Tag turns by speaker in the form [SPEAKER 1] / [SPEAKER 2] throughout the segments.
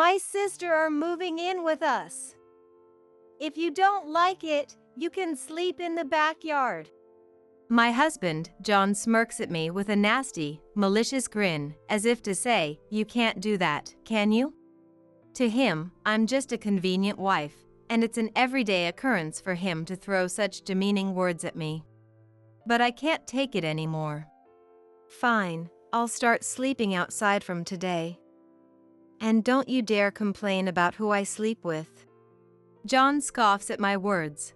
[SPEAKER 1] My sister are moving in with us. If you don't like it, you can sleep in the backyard. My husband, John, smirks at me with a nasty, malicious grin, as if to say, you can't do that, can you? To him, I'm just a convenient wife, and it's an everyday occurrence for him to throw such demeaning words at me. But I can't take it anymore. Fine, I'll start sleeping outside from today. And don't you dare complain about who I sleep with. John scoffs at my words.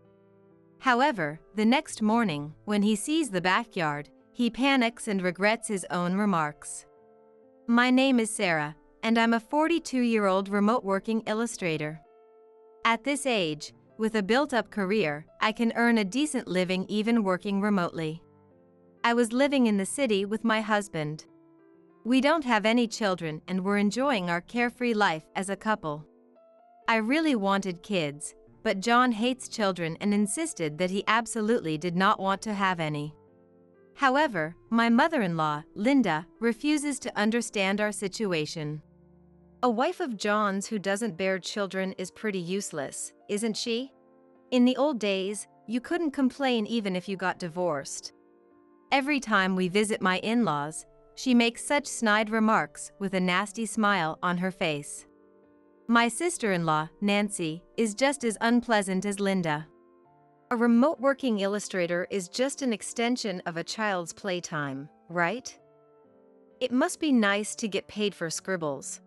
[SPEAKER 1] However, the next morning, when he sees the backyard, he panics and regrets his own remarks. My name is Sarah, and I'm a 42-year-old remote working illustrator. At this age, with a built-up career, I can earn a decent living even working remotely. I was living in the city with my husband. We don't have any children and we're enjoying our carefree life as a couple. I really wanted kids, but John hates children and insisted that he absolutely did not want to have any. However, my mother-in-law, Linda, refuses to understand our situation. A wife of John's who doesn't bear children is pretty useless, isn't she? In the old days, you couldn't complain even if you got divorced. Every time we visit my in-laws, she makes such snide remarks with a nasty smile on her face. My sister-in-law, Nancy, is just as unpleasant as Linda. A remote working illustrator is just an extension of a child's playtime, right? It must be nice to get paid for scribbles.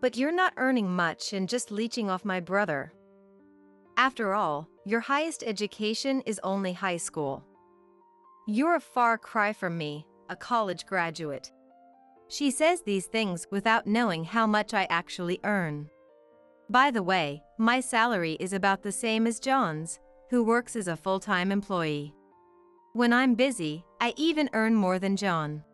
[SPEAKER 1] But you're not earning much and just leeching off my brother. After all, your highest education is only high school. You're a far cry from me, a college graduate. She says these things without knowing how much I actually earn. By the way, my salary is about the same as John's, who works as a full-time employee. When I'm busy, I even earn more than John.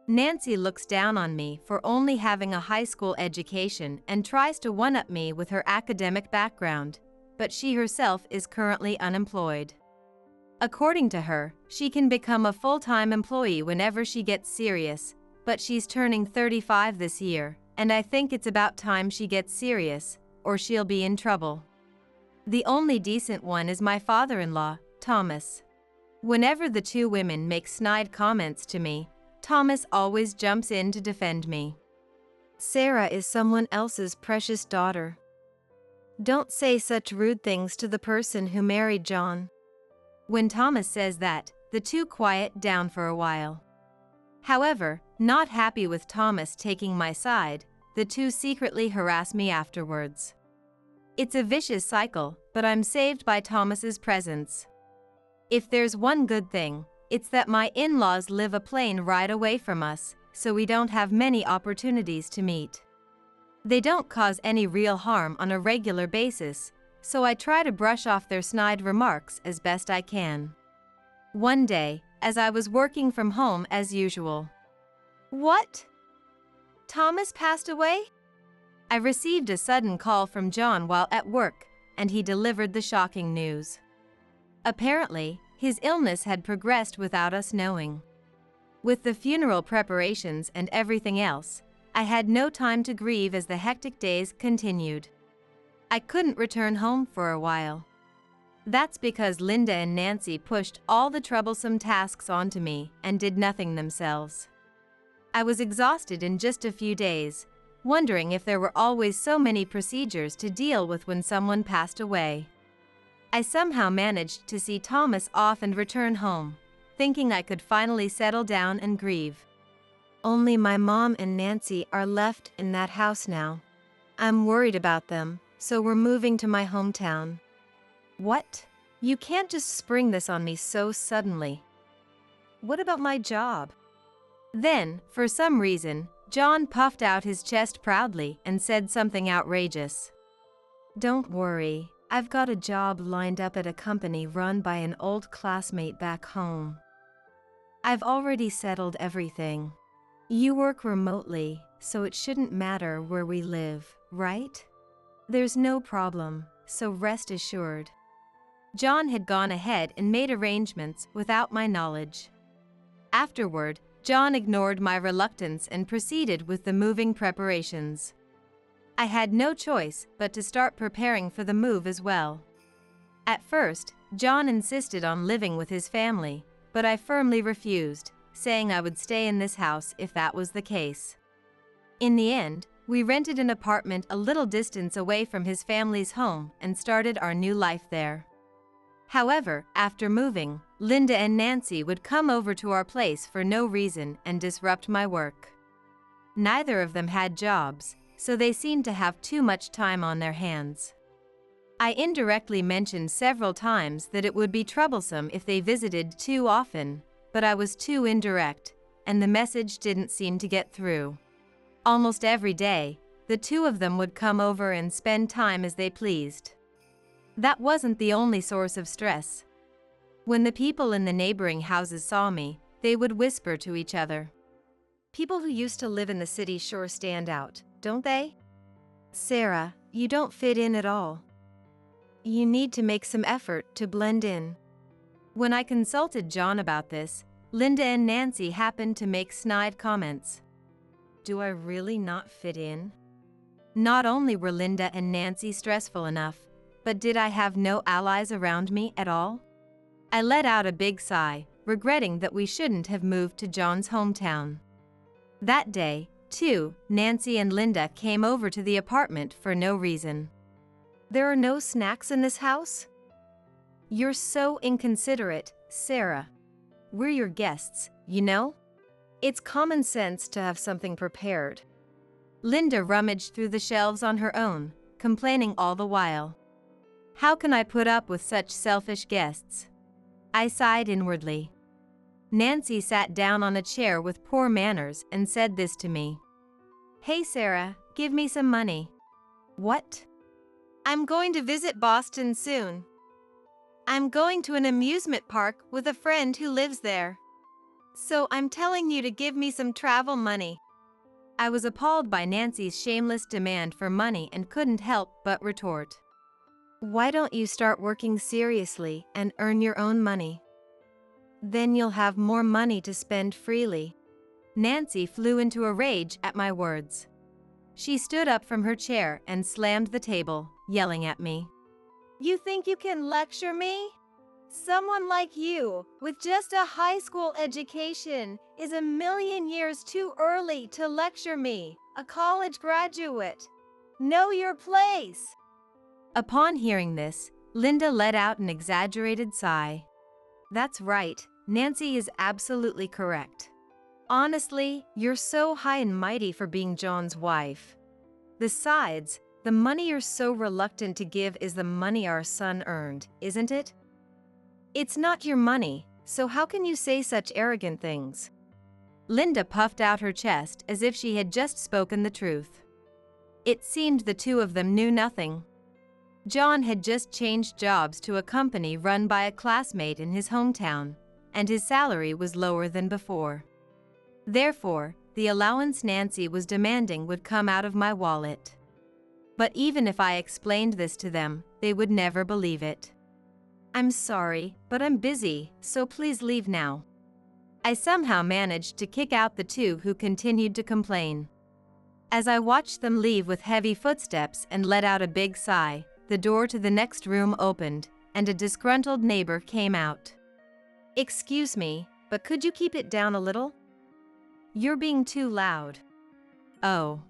[SPEAKER 1] Nancy looks down on me for only having a high school education and tries to one-up me with her academic background, but she herself is currently unemployed. According to her, she can become a full-time employee whenever she gets serious, but she's turning 35 this year, and I think it's about time she gets serious, or she'll be in trouble. The only decent one is my father-in-law, Thomas. Whenever the two women make snide comments to me, Thomas always jumps in to defend me. Sarah is someone else's precious daughter. Don't say such rude things to the person who married John. When Thomas says that, the two quiet down for a while. However, not happy with Thomas taking my side, the two secretly harass me afterwards. It's a vicious cycle, but I'm saved by Thomas's presence. If there's one good thing, it's that my in-laws live a plane ride away from us, so we don't have many opportunities to meet. They don't cause any real harm on a regular basis, so I try to brush off their snide remarks as best I can. One day, as I was working from home as usual. What? Thomas passed away? I received a sudden call from John while at work, and he delivered the shocking news. Apparently, his illness had progressed without us knowing. With the funeral preparations and everything else, I had no time to grieve as the hectic days continued. I couldn't return home for a while. That's because Linda and Nancy pushed all the troublesome tasks onto me and did nothing themselves. I was exhausted in just a few days, wondering if there were always so many procedures to deal with when someone passed away. I somehow managed to see Thomas off and return home, thinking I could finally settle down and grieve. Only my mom and Nancy are left in that house now. I'm worried about them, so we're moving to my hometown. What? You can't just spring this on me so suddenly. What about my job? Then, for some reason, John puffed out his chest proudly and said something outrageous. Don't worry, I've got a job lined up at a company run by an old classmate back home. I've already settled everything. You work remotely, so it shouldn't matter where we live, right? There's no problem, so rest assured. John had gone ahead and made arrangements without my knowledge. Afterward, John ignored my reluctance and proceeded with the moving preparations. I had no choice but to start preparing for the move as well. At first, John insisted on living with his family, but I firmly refused, saying I would stay in this house if that was the case. In the end, we rented an apartment a little distance away from his family's home and started our new life there. However, after moving, Linda and Nancy would come over to our place for no reason and disrupt my work. Neither of them had jobs, so they seemed to have too much time on their hands. I indirectly mentioned several times that it would be troublesome if they visited too often, but I was too indirect, and the message didn't seem to get through. Almost every day, the two of them would come over and spend time as they pleased. That wasn't the only source of stress. When the people in the neighboring houses saw me, they would whisper to each other. "People who used to live in the city sure stand out, don't they? Sarah, you don't fit in at all. You need to make some effort to blend in." When I consulted John about this, Linda and Nancy happened to make snide comments. Do I really not fit in? Not only were Linda and Nancy stressful enough, but did I have no allies around me at all? I let out a big sigh, regretting that we shouldn't have moved to John's hometown. That day, too, Nancy and Linda came over to the apartment for no reason. "There are no snacks in this house? You're so inconsiderate, Sarah. We're your guests, you know? It's common sense to have something prepared." Linda rummaged through the shelves on her own, complaining all the while. How can I put up with such selfish guests? I sighed inwardly. Nancy sat down on a chair with poor manners and said this to me. "Hey Sarah, give me some money." "What?" "I'm going to visit Boston soon. I'm going to an amusement park with a friend who lives there. So I'm telling you to give me some travel money." I was appalled by Nancy's shameless demand for money and couldn't help but retort. "Why don't you start working seriously and earn your own money? Then you'll have more money to spend freely." Nancy flew into a rage at my words. She stood up from her chair and slammed the table, yelling at me. "You think you can lecture me? Someone like you, with just a high school education, is a million years too early to lecture me, a college graduate. Know your place." Upon hearing this, Linda let out an exaggerated sigh. That's right, Nancy is absolutely correct. Honestly, you're so high and mighty for being John's wife. Besides, the money you're so reluctant to give is the money our son earned, isn't it? It's not your money, so how can you say such arrogant things? Linda puffed out her chest as if she had just spoken the truth. It seemed the two of them knew nothing. John had just changed jobs to a company run by a classmate in his hometown, and his salary was lower than before. Therefore, the allowance Nancy was demanding would come out of my wallet. But even if I explained this to them, they would never believe it. "I'm sorry, but I'm busy, so please leave now." I somehow managed to kick out the two who continued to complain. As I watched them leave with heavy footsteps and let out a big sigh, the door to the next room opened, and a disgruntled neighbor came out. "Excuse me, but could you keep it down a little? You're being too loud." "Oh.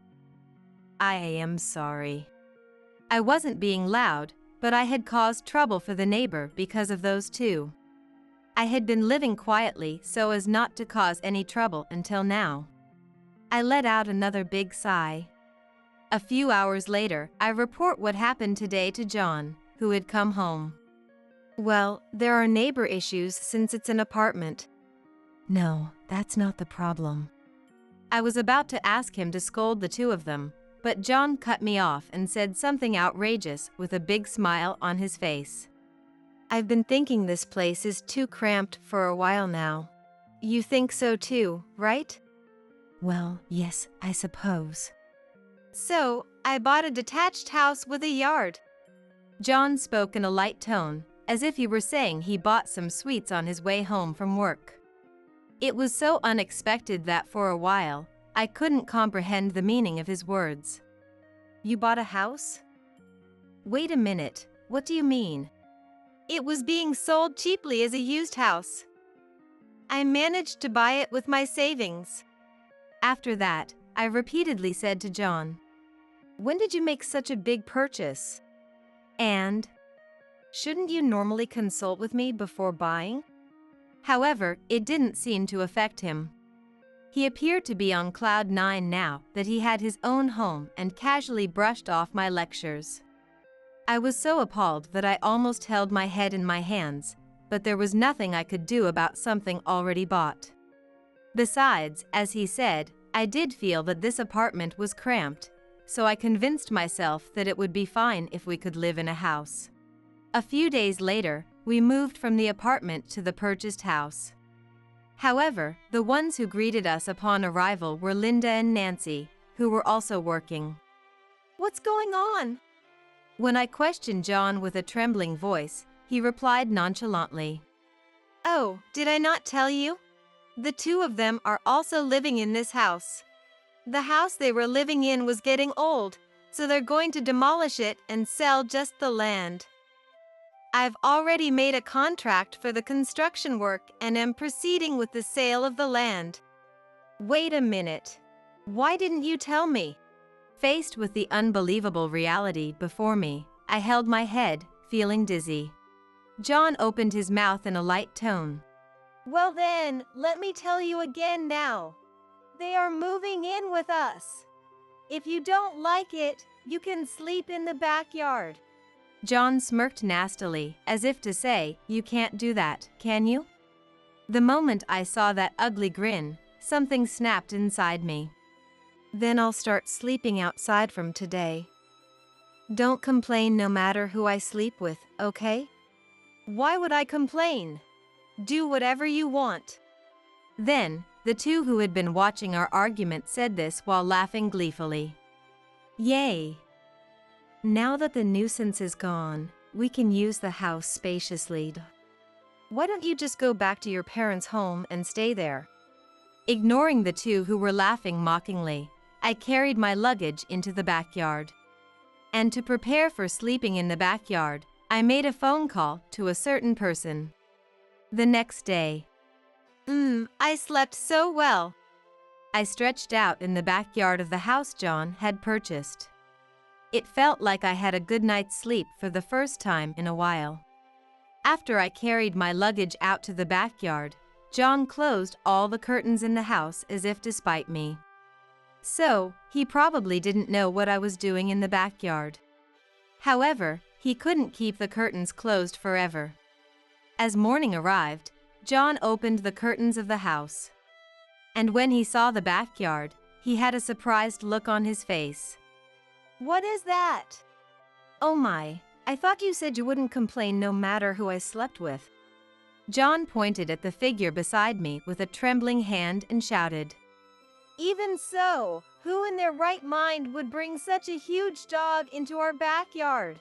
[SPEAKER 1] I am sorry." I wasn't being loud, but I had caused trouble for the neighbor because of those two. I had been living quietly so as not to cause any trouble until now. I let out another big sigh. A few hours later, I report what happened today to John, who had come home. "Well, there are neighbor issues since it's an apartment." "No, that's not the problem." I was about to ask him to scold the two of them, but John cut me off and said something outrageous with a big smile on his face. "I've been thinking this place is too cramped for a while now. You think so too, right?" "Well, yes, I suppose." "So, I bought a detached house with a yard." John spoke in a light tone, as if he were saying he bought some sweets on his way home from work. It was so unexpected that for a while, I couldn't comprehend the meaning of his words. You bought a house? Wait a minute, what do you mean? It was being sold cheaply as a used house. I managed to buy it with my savings. After that, I repeatedly said to John, "When did you make such a big purchase? And shouldn't you normally consult with me before buying?" However, it didn't seem to affect him. He appeared to be on cloud nine now that he had his own home and casually brushed off my lectures. I was so appalled that I almost held my head in my hands, but there was nothing I could do about something already bought. Besides, as he said, I did feel that this apartment was cramped, so I convinced myself that it would be fine if we could live in a house. A few days later, we moved from the apartment to the purchased house. However, the ones who greeted us upon arrival were Linda and Nancy, who were also working. "What's going on?" When I questioned John with a trembling voice, he replied nonchalantly, "Oh, did I not tell you? The two of them are also living in this house. The house they were living in was getting old, so they're going to demolish it and sell just the land. I've already made a contract for the construction work and am proceeding with the sale of the land." Wait a minute. Why didn't you tell me? Faced with the unbelievable reality before me, I held my head, feeling dizzy. John opened his mouth in a light tone. "Well then, let me tell you again now. They are moving in with us. If you don't like it, you can sleep in the backyard." John smirked nastily, as if to say, "You can't do that, can you?" The moment I saw that ugly grin, something snapped inside me. "Then I'll start sleeping outside from today. Don't complain no matter who I sleep with, okay?" "Why would I complain? Do whatever you want." Then, the two who had been watching our argument said this while laughing gleefully. "Yay! Now that the nuisance is gone, we can use the house spaciously. Why don't you just go back to your parents' home and stay there?" Ignoring the two who were laughing mockingly, I carried my luggage into the backyard. And to prepare for sleeping in the backyard, I made a phone call to a certain person. The next day, I slept so well. I stretched out in the backyard of the house John had purchased. It felt like I had a good night's sleep for the first time in a while. After I carried my luggage out to the backyard, John closed all the curtains in the house as if to spite me. So, he probably didn't know what I was doing in the backyard. However, he couldn't keep the curtains closed forever. As morning arrived, John opened the curtains of the house. And when he saw the backyard, he had a surprised look on his face. "What is that?" "Oh my, I thought you said you wouldn't complain no matter who I slept with." John pointed at the figure beside me with a trembling hand and shouted, "Even so, who in their right mind would bring such a huge dog into our backyard?"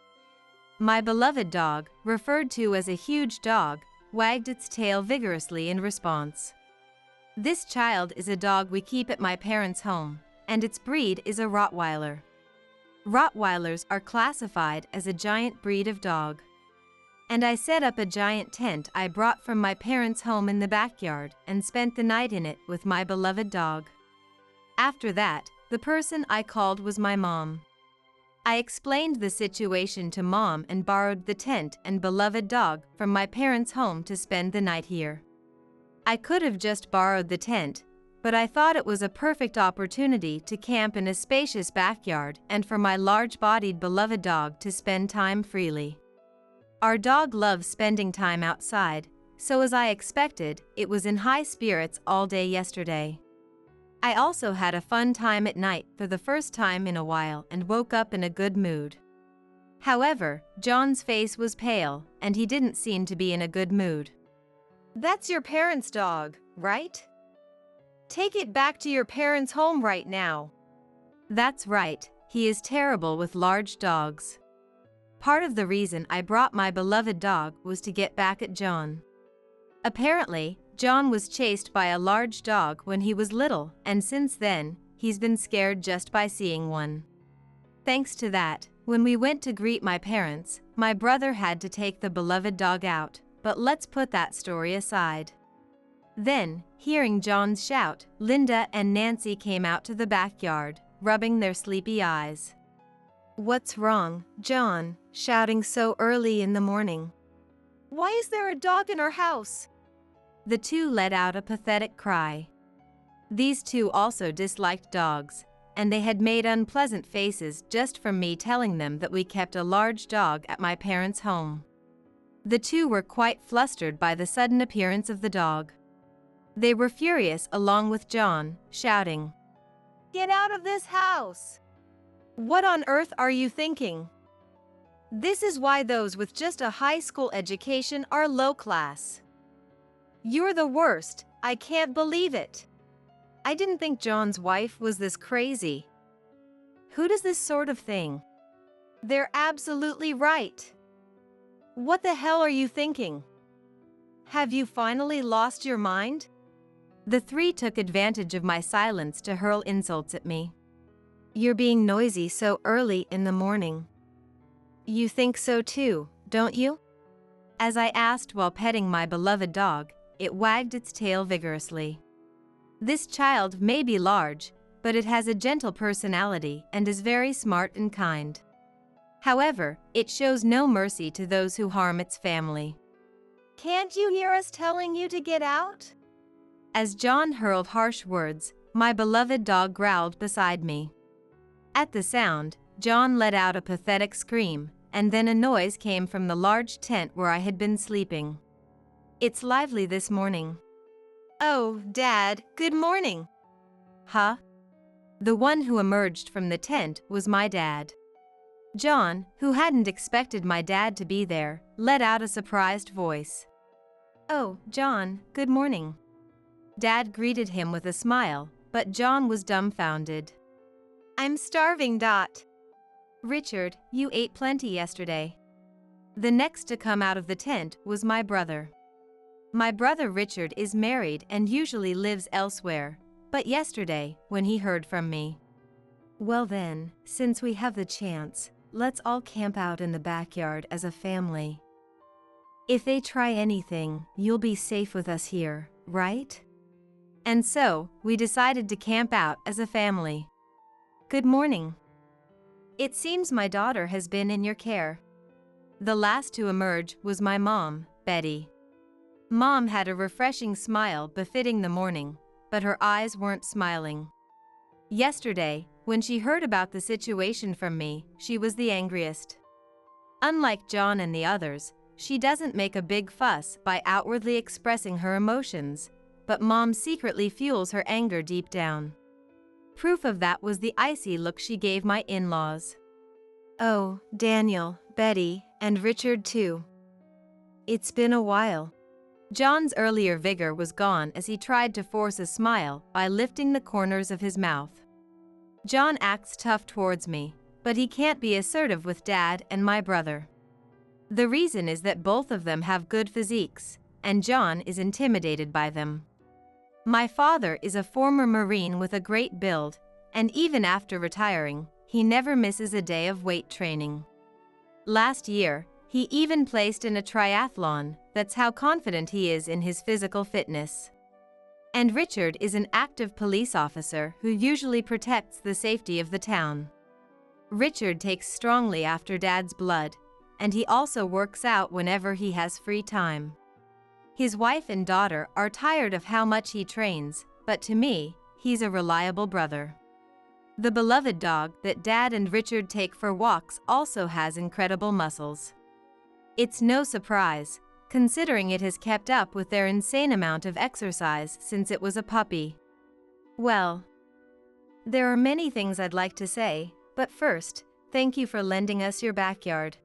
[SPEAKER 1] My beloved dog, referred to as a huge dog, wagged its tail vigorously in response. "This child is a dog we keep at my parents' home, and its breed is a Rottweiler. Rottweilers are classified as a giant breed of dog. And I set up a giant tent I brought from my parents' home in the backyard and spent the night in it with my beloved dog. After that, the person I called was my mom. I explained the situation to Mom and borrowed the tent and beloved dog from my parents' home to spend the night here. I could have just borrowed the tent, but I thought it was a perfect opportunity to camp in a spacious backyard and for my large-bodied beloved dog to spend time freely. Our dog loves spending time outside, so as I expected, it was in high spirits all day yesterday. I also had a fun time at night for the first time in a while and woke up in a good mood. However, John's face was pale, and he didn't seem to be in a good mood. "That's your parents' dog, right? Take it back to your parents' home right now." "That's right, he is terrible with large dogs." Part of the reason I brought my beloved dog was to get back at John. Apparently, John was chased by a large dog when he was little, and since then, he's been scared just by seeing one. Thanks to that, when we went to greet my parents, my brother had to take the beloved dog out, but let's put that story aside. Then, hearing John's shout, Linda and Nancy came out to the backyard, rubbing their sleepy eyes. "What's wrong, John, shouting so early in the morning? Why is there a dog in our house?" The two let out a pathetic cry. These two also disliked dogs, and they had made unpleasant faces just from me telling them that we kept a large dog at my parents' home. The two were quite flustered by the sudden appearance of the dog. They were furious along with John, shouting, "Get out of this house! What on earth are you thinking? This is why those with just a high school education are low class. You're the worst, I can't believe it. I didn't think John's wife was this crazy. Who does this sort of thing? They're absolutely right. What the hell are you thinking? Have you finally lost your mind?" The three took advantage of my silence to hurl insults at me. "You're being noisy so early in the morning. You think so too, don't you?" As I asked while petting my beloved dog, it wagged its tail vigorously. This child may be large, but it has a gentle personality and is very smart and kind. However, it shows no mercy to those who harm its family. "Can't you hear us telling you to get out?" As John hurled harsh words, my beloved dog growled beside me. At the sound, John let out a pathetic scream, and then a noise came from the large tent where I had been sleeping. "It's lively this morning." "Oh, Dad, good morning." "Huh?" The one who emerged from the tent was my dad. John, who hadn't expected my dad to be there, let out a surprised voice. "Oh, John, good morning." Dad greeted him with a smile, but John was dumbfounded. "I'm starving, Dot." "Richard, you ate plenty yesterday." The next to come out of the tent was my brother. My brother Richard is married and usually lives elsewhere, but yesterday, when he heard from me, "Well then, since we have the chance, let's all camp out in the backyard as a family. If they try anything, you'll be safe with us here, right?" And so, we decided to camp out as a family. "Good morning. It seems my daughter has been in your care." The last to emerge was my mom, Betty. Mom had a refreshing smile befitting the morning, but her eyes weren't smiling. Yesterday, when she heard about the situation from me, she was the angriest. Unlike John and the others, she doesn't make a big fuss by outwardly expressing her emotions, but Mom secretly fuels her anger deep down. Proof of that was the icy look she gave my in-laws. "Oh, Daniel, Betty, and Richard too. It's been a while." John's earlier vigor was gone as he tried to force a smile by lifting the corners of his mouth. John acts tough towards me, but he can't be assertive with Dad and my brother. The reason is that both of them have good physiques, and John is intimidated by them. My father is a former Marine with a great build, and even after retiring, he never misses a day of weight training. Last year, he even placed in a triathlon, that's how confident he is in his physical fitness. And Richard is an active police officer who usually protects the safety of the town. Richard takes strongly after Dad's blood, and he also works out whenever he has free time. His wife and daughter are tired of how much he trains, but to me, he's a reliable brother. The beloved dog that Dad and Richard take for walks also has incredible muscles. It's no surprise, considering it has kept up with their insane amount of exercise since it was a puppy. Well, there are many things I'd like to say, but first, thank you for lending us your backyard.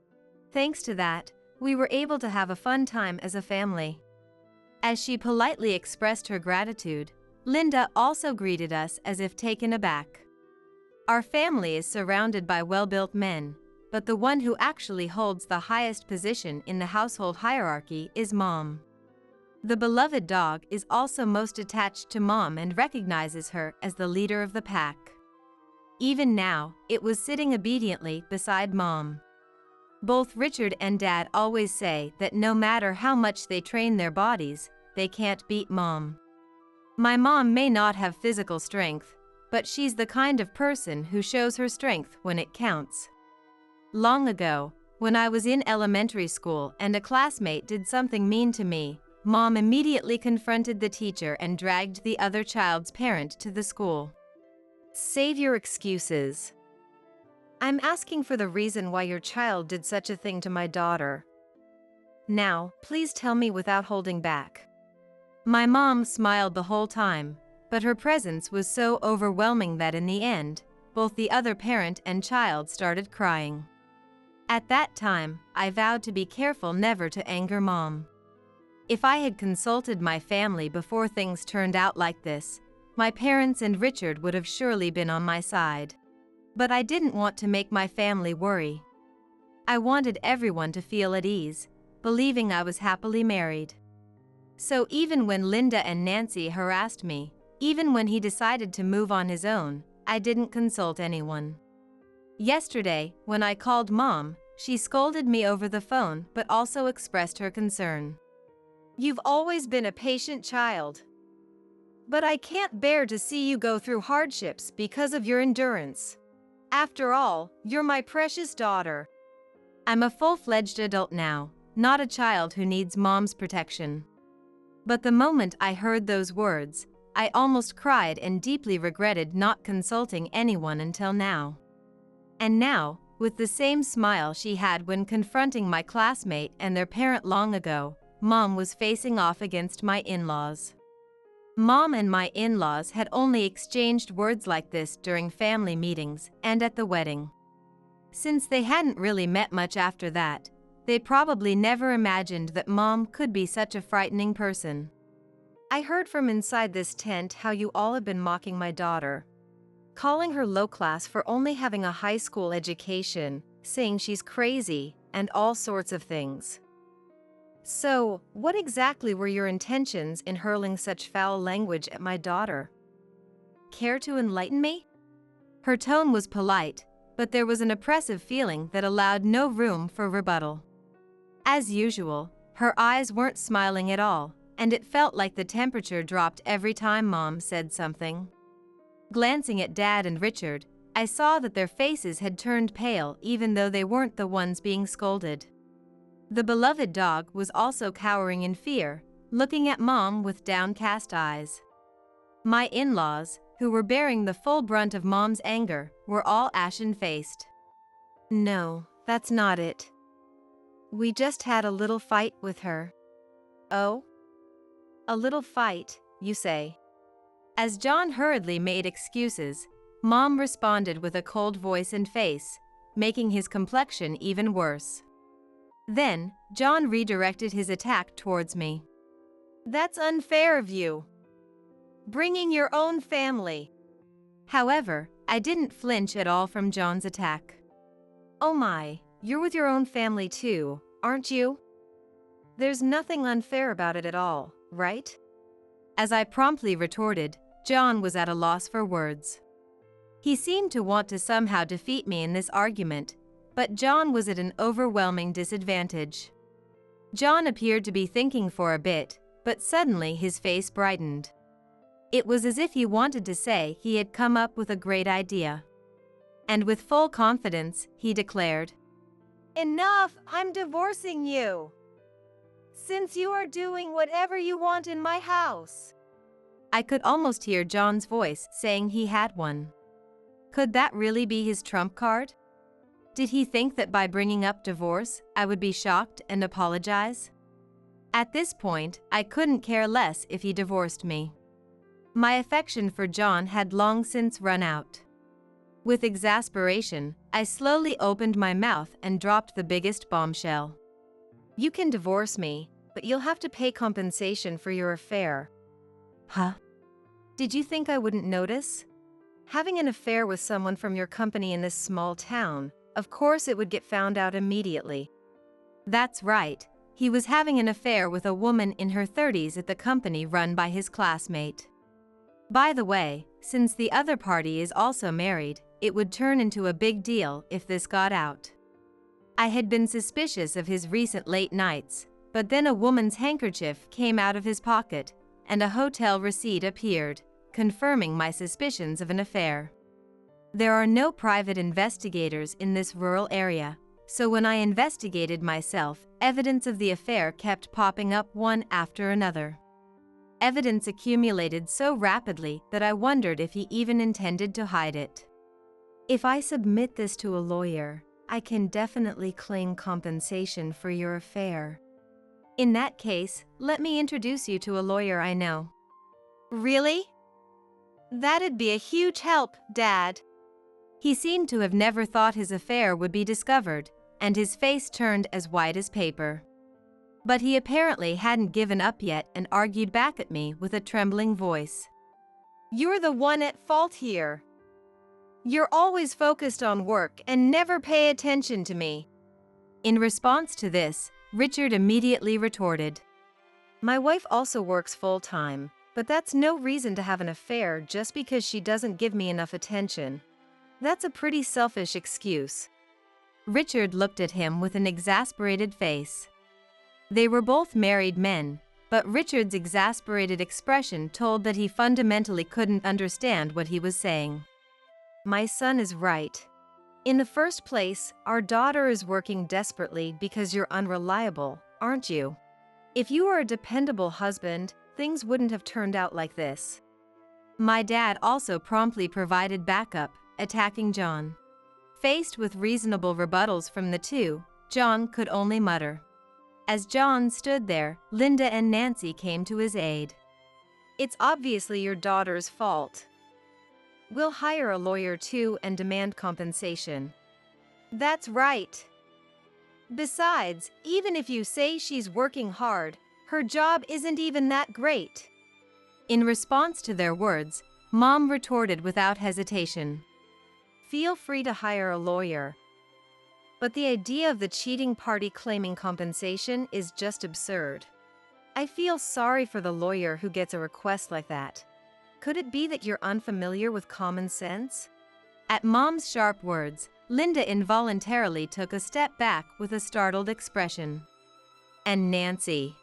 [SPEAKER 1] Thanks to that, we were able to have a fun time as a family. As she politely expressed her gratitude, Linda also greeted us as if taken aback. Our family is surrounded by well-built men, but the one who actually holds the highest position in the household hierarchy is Mom. The beloved dog is also most attached to Mom and recognizes her as the leader of the pack. Even now, it was sitting obediently beside Mom. Both Richard and Dad always say that no matter how much they train their bodies, they can't beat Mom. My mom may not have physical strength, but she's the kind of person who shows her strength when it counts. Long ago, when I was in elementary school and a classmate did something mean to me, Mom immediately confronted the teacher and dragged the other child's parent to the school. Save your excuses. I'm asking for the reason why your child did such a thing to my daughter. Now, please tell me without holding back. My mom smiled the whole time, but her presence was so overwhelming that in the end, both the other parent and child started crying. At that time, I vowed to be careful never to anger Mom. If I had consulted my family before things turned out like this, my parents and Richard would have surely been on my side. But I didn't want to make my family worry. I wanted everyone to feel at ease, believing I was happily married. So even when Linda and Nancy harassed me, even when he decided to move on his own, I didn't consult anyone. Yesterday, when I called Mom, she scolded me over the phone but also expressed her concern. You've always been a patient child. But I can't bear to see you go through hardships because of your endurance. After all, you're my precious daughter. I'm a full-fledged adult now, not a child who needs Mom's protection. But the moment I heard those words, I almost cried and deeply regretted not consulting anyone until now. And now, with the same smile she had when confronting my classmate and their parent long ago, Mom was facing off against my in-laws. Mom and my in-laws had only exchanged words like this during family meetings and at the wedding. Since they hadn't really met much after that, they probably never imagined that Mom could be such a frightening person. I heard from inside this tent how you all have been mocking my daughter, calling her low class for only having a high school education, saying she's crazy, and all sorts of things. So, what exactly were your intentions in hurling such foul language at my daughter? Care to enlighten me? Her tone was polite, but there was an oppressive feeling that allowed no room for rebuttal. As usual, her eyes weren't smiling at all, and it felt like the temperature dropped every time Mom said something. Glancing at Dad and Richard, I saw that their faces had turned pale even though they weren't the ones being scolded. The beloved dog was also cowering in fear, looking at Mom with downcast eyes. My in-laws, who were bearing the full brunt of Mom's anger, were all ashen-faced. No, that's not it. We just had a little fight with her. Oh? A little fight, you say? As John hurriedly made excuses, Mom responded with a cold voice and face, making his complexion even worse. Then, John redirected his attack towards me. That's unfair of you. Bringing your own family. However, I didn't flinch at all from John's attack. Oh my, you're with your own family too, aren't you? There's nothing unfair about it at all, right? As I promptly retorted, John was at a loss for words. He seemed to want to somehow defeat me in this argument, but John was at an overwhelming disadvantage. John appeared to be thinking for a bit, but suddenly his face brightened. It was as if he wanted to say he had come up with a great idea. And with full confidence, he declared, "Enough, I'm divorcing you. Since you are doing whatever you want in my house." I could almost hear John's voice saying he had one. Could that really be his trump card? Did he think that by bringing up divorce, I would be shocked and apologize? At this point, I couldn't care less if he divorced me. My affection for John had long since run out. With exasperation, I slowly opened my mouth and dropped the biggest bombshell. You can divorce me, but you'll have to pay compensation for your affair. Huh? Did you think I wouldn't notice? Having an affair with someone from your company in this small town, of course it would get found out immediately. That's right, he was having an affair with a woman in her 30s at the company run by his classmate. By the way, since the other party is also married, it would turn into a big deal if this got out. I had been suspicious of his recent late nights, but then a woman's handkerchief came out of his pocket, and a hotel receipt appeared, confirming my suspicions of an affair. There are no private investigators in this rural area, so when I investigated myself, evidence of the affair kept popping up one after another. Evidence accumulated so rapidly that I wondered if he even intended to hide it. If I submit this to a lawyer, I can definitely claim compensation for your affair. In that case, let me introduce you to a lawyer I know.
[SPEAKER 2] Really? That'd be a huge help, Dad.
[SPEAKER 1] He seemed to have never thought his affair would be discovered, and his face turned as white as paper. But he apparently hadn't given up yet and argued back at me with a trembling voice.
[SPEAKER 2] You're the one at fault here. You're always focused on work and never pay attention to me.
[SPEAKER 1] In response to this, Richard immediately retorted,
[SPEAKER 2] My wife also works full-time, but that's no reason to have an affair just because she doesn't give me enough attention. That's a pretty selfish excuse.
[SPEAKER 1] Richard looked at him with an exasperated face. They were both married men, but Richard's exasperated expression told that he fundamentally couldn't understand what he was saying.
[SPEAKER 2] My son is right. In the first place, our daughter is working desperately because you're unreliable, aren't you? If you were a dependable husband, things wouldn't have turned out like this.
[SPEAKER 1] My dad also promptly provided backup, attacking John. Faced with reasonable rebuttals from the two, John could only mutter. As John stood there, Linda and Nancy came to his aid.
[SPEAKER 2] It's obviously your daughter's fault. We'll hire a lawyer too and demand compensation. That's right. Besides, even if you say she's working hard, her job isn't even that great.
[SPEAKER 1] In response to their words, Mom retorted without hesitation.
[SPEAKER 2] Feel free to hire a lawyer. But the idea of the cheating party claiming compensation is just absurd. I feel sorry for the lawyer who gets a request like that. Could it be that you're unfamiliar with common sense?
[SPEAKER 1] At Mom's sharp words, Linda involuntarily took a step back with a startled expression.
[SPEAKER 2] And Nancy,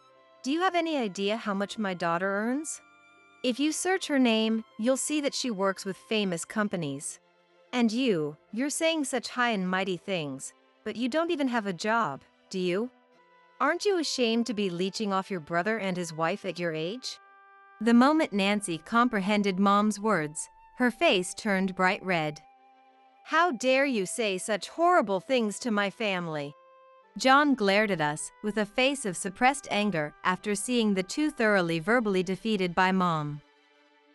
[SPEAKER 2] do you have any idea how much my daughter earns? If you search her name, you'll see that she works with famous companies. And you're saying such high and mighty things, but you don't even have a job, do you? Aren't you ashamed to be leeching off your brother and his wife at your age?
[SPEAKER 1] The moment Nancy comprehended Mom's words, her face turned bright red.
[SPEAKER 2] How dare you say such horrible things to my family?
[SPEAKER 1] John glared at us with a face of suppressed anger after seeing the two thoroughly verbally defeated by Mom.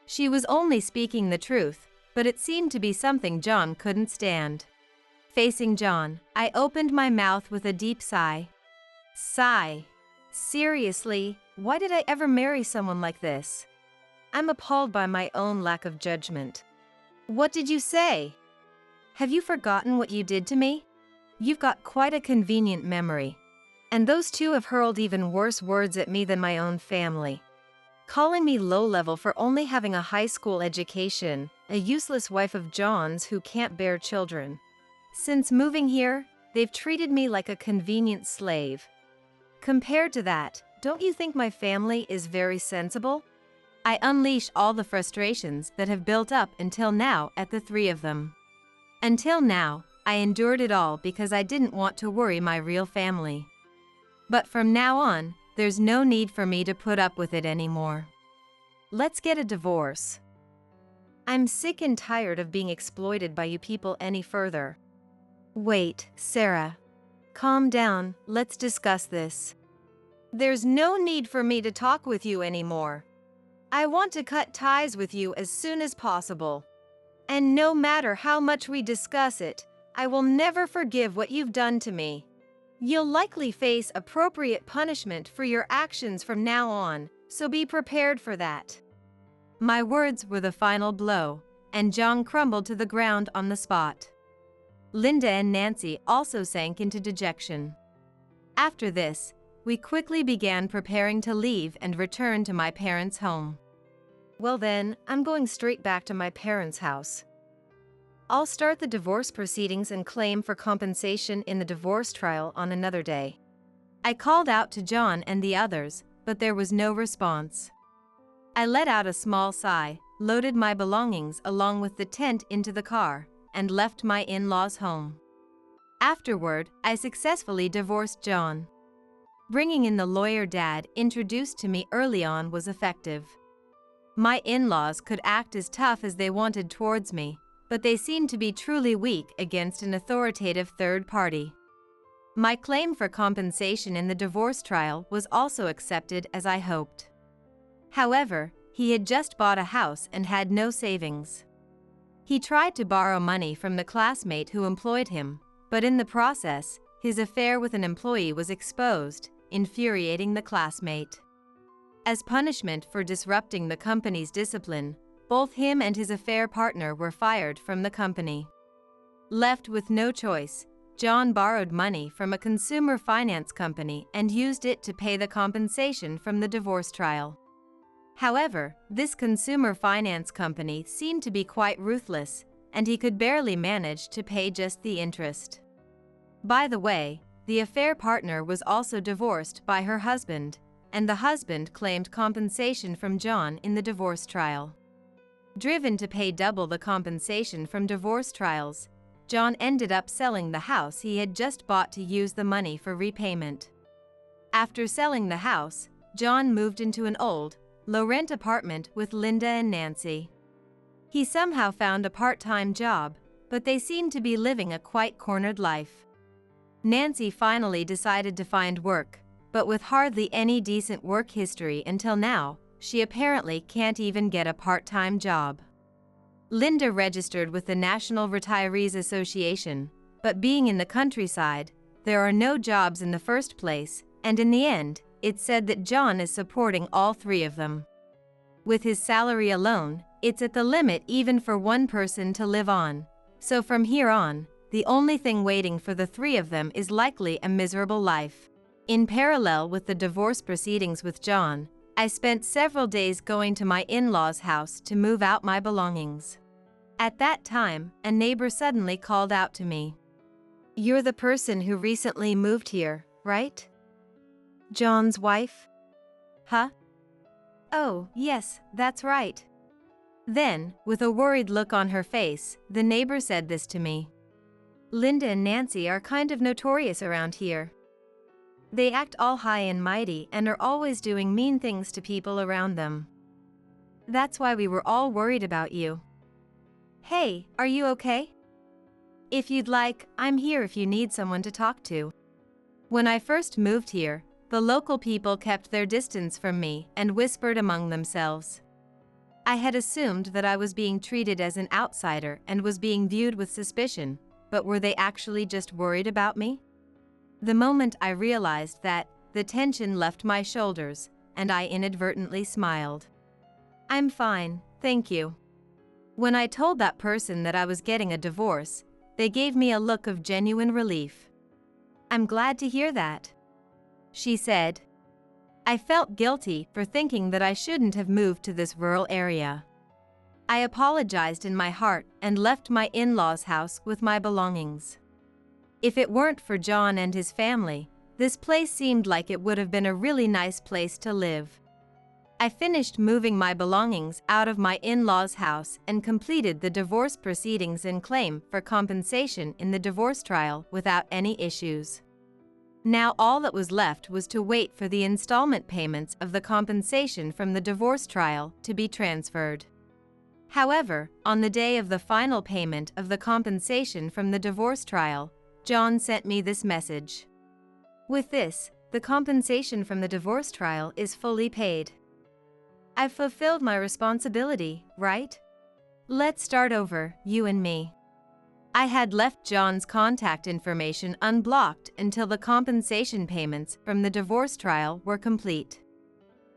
[SPEAKER 1] She was only speaking the truth, but it seemed to be something John couldn't stand. Facing John, I opened my mouth with a deep sigh.
[SPEAKER 2] Sigh? Seriously, why did I ever marry someone like this? I'm appalled by my own lack of judgment. What did you say? Have you forgotten what you did to me? You've got quite a convenient memory. And those two have hurled even worse words at me than my own family. Calling me low-level for only having a high school education, a useless wife of John's who can't bear children. Since moving here, they've treated me like a convenient slave. Compared to that, don't you think my family is very sensible?
[SPEAKER 1] I unleash all the frustrations that have built up until now at the three of them. Until now, I endured it all because I didn't want to worry my real family. But from now on, there's no need for me to put up with it anymore.
[SPEAKER 2] Let's get a divorce. I'm sick and tired of being exploited by you people any further. Wait, Sarah. Calm down, let's discuss this. There's no need for me to talk with you anymore. I want to cut ties with you as soon as possible. And no matter how much we discuss it, I will never forgive what you've done to me. You'll likely face appropriate punishment for your actions from now on, so be prepared for that.
[SPEAKER 1] My words were the final blow, and John crumbled to the ground on the spot. Linda and Nancy also sank into dejection. After this, we quickly began preparing to leave and return to my parents' home.
[SPEAKER 2] Well then, I'm going straight back to my parents' house. I'll start the divorce proceedings and claim for compensation in the divorce trial on another day. I called out to John and the others, but there was no response. I let out a small sigh, loaded my belongings along with the tent into the car, and left my in-laws' home. Afterward, I successfully divorced John. Bringing in the lawyer Dad introduced to me early on was effective. My in-laws could act as tough as they wanted towards me, but they seemed to be truly weak against an authoritative third party. My claim for compensation in the divorce trial was also accepted as I hoped. However, he had just bought a house and had no savings. He tried to borrow money from the classmate who employed him, but in the process, his affair with an employee was exposed, infuriating the classmate. As punishment for disrupting the company's discipline, both him and his affair partner were fired from the company. Left with no choice, John borrowed money from a consumer finance company and used it to pay the compensation from the divorce trial. However, this consumer finance company seemed to be quite ruthless, and he could barely manage to pay just the interest. By the way, the affair partner was also divorced by her husband, and the husband claimed compensation from John in the divorce trial. Driven to pay double the compensation from divorce trials, John ended up selling the house he had just bought to use the money for repayment. After selling the house, John moved into an old, low-rent apartment with Linda and Nancy. He somehow found a part-time job, but they seemed to be living a quite cornered life. Nancy finally decided to find work, but with hardly any decent work history until now, she apparently can't even get a part-time job. Linda registered with the National Retirees Association, but being in the countryside, there are no jobs in the first place, and in the end, it's said that John is supporting all three of them. With his salary alone, it's at the limit even for one person to live on, so from here on, the only thing waiting for the three of them is likely a miserable life. In parallel with the divorce proceedings with John, I spent several days going to my in-laws' house to move out my belongings. At that time, a neighbor suddenly called out to me. "You're the person who recently moved here, right? John's wife?" "Huh? Oh, yes, that's right." Then, with a worried look on her face, the neighbor said this to me. "Linda and Nancy are kind of notorious around here. They act all high and mighty and are always doing mean things to people around them. That's why we were all worried about you. Hey, are you okay? If you'd like, I'm here if you need someone to talk to." When I first moved here, the local people kept their distance from me and whispered among themselves. I had assumed that I was being treated as an outsider and was being viewed with suspicion, but were they actually just worried about me? The moment I realized that, the tension left my shoulders, and I inadvertently smiled. "I'm fine, thank you." When I told that person that I was getting a divorce, they gave me a look of genuine relief. "I'm glad to hear that," she said. I felt guilty for thinking that I shouldn't have moved to this rural area. I apologized in my heart and left my in-laws' house with my belongings. If it weren't for John and his family, this place seemed like it would have been a really nice place to live. I finished moving my belongings out of my in-laws' house and completed the divorce proceedings and claim for compensation in the divorce trial without any issues. Now all that was left was to wait for the installment payments of the compensation from the divorce trial to be transferred. However, on the day of the final payment of the compensation from the divorce trial, John sent me this message. "With this, the compensation from the divorce trial is fully paid. I've fulfilled my responsibility, right? Let's start over, you and me." I had left John's contact information unblocked until the compensation payments from the divorce trial were complete.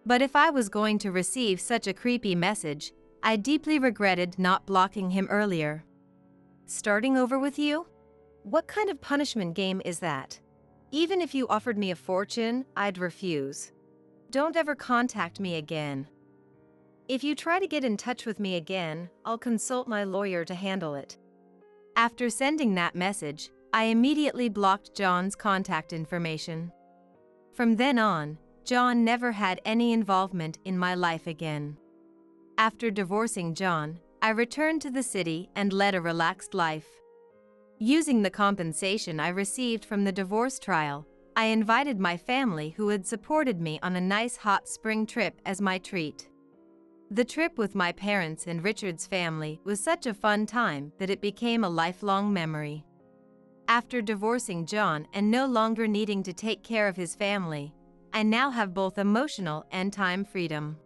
[SPEAKER 2] But if I was going to receive such a creepy message, I deeply regretted not blocking him earlier. "Starting over with you? What kind of punishment game is that? Even if you offered me a fortune, I'd refuse. Don't ever contact me again. If you try to get in touch with me again, I'll consult my lawyer to handle it." After sending that message, I immediately blocked John's contact information. From then on, John never had any involvement in my life again. After divorcing John, I returned to the city and led a relaxed life. Using the compensation I received from the divorce trial, I invited my family who had supported me on a nice hot spring trip as my treat. The trip with my parents and Richard's family was such a fun time that it became a lifelong memory. After divorcing John and no longer needing to take care of his family, I now have both emotional and time freedom.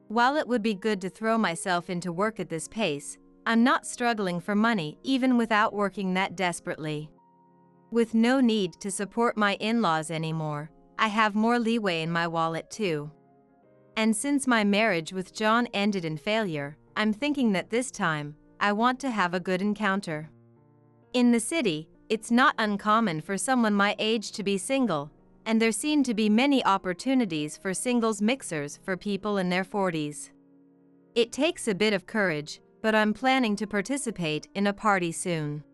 [SPEAKER 2] While it would be good to throw myself into work at this pace, I'm not struggling for money even without working that desperately. With no need to support my in-laws anymore, I have more leeway in my wallet too. And since my marriage with John ended in failure, I'm thinking that this time, I want to have a good encounter. In the city, it's not uncommon for someone my age to be single, and there seem to be many opportunities for singles mixers for people in their 40s. It takes a bit of courage, but I'm planning to participate in a party soon.